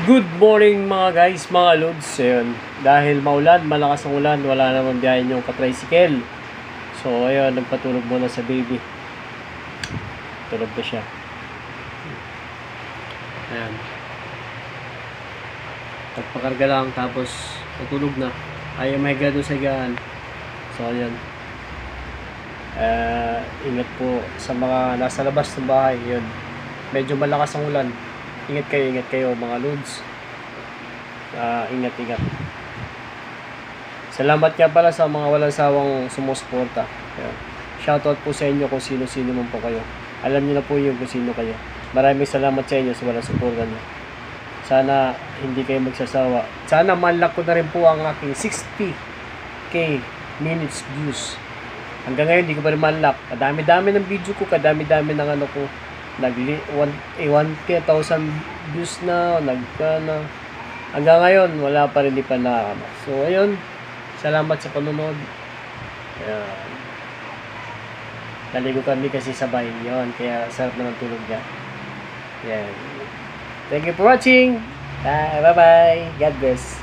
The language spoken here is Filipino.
Good morning mga guys, mga lods. Ayun, dahil maulan, malakas ang ulan, wala naman biyahin yung ka-tricycle. So ayun, nagpatulog muna sa baby. Tulog na siya. Ayan. Nagpakarga lang, tapos natulog na. Ayaw mahiga doon sa higaan. So ayan. Ingat po sa mga nasa labas ng bahay. Yun. Medyo malakas ang ulan. Ingat kayo mga lods. Ingat. Salamat nga pala sa mga walang sawang sumusuporta. Shoutout po sa inyo kung sino-sino man po kayo. Alam niyo na po yung kung sino kayo. Maraming salamat sa inyo sa walang suporta niyo. Sana hindi kayo magsasawa. Sana ma-unlock ko na rin po ang aking 60k minutes views. Hanggang ngayon hindi ko pa rin ma-unlock. Kadami-dami ng video ko, kadami-dami ng ano ko. 1,000 views na, hanggang ngayon wala pa rin, di pa nakakama. So ayun, salamat sa panonood. Ayan. Naligo kami kasi sabay yun, kaya sarap na ng tulog niya. Ayan. Thank you for watching. Bye bye. God bless.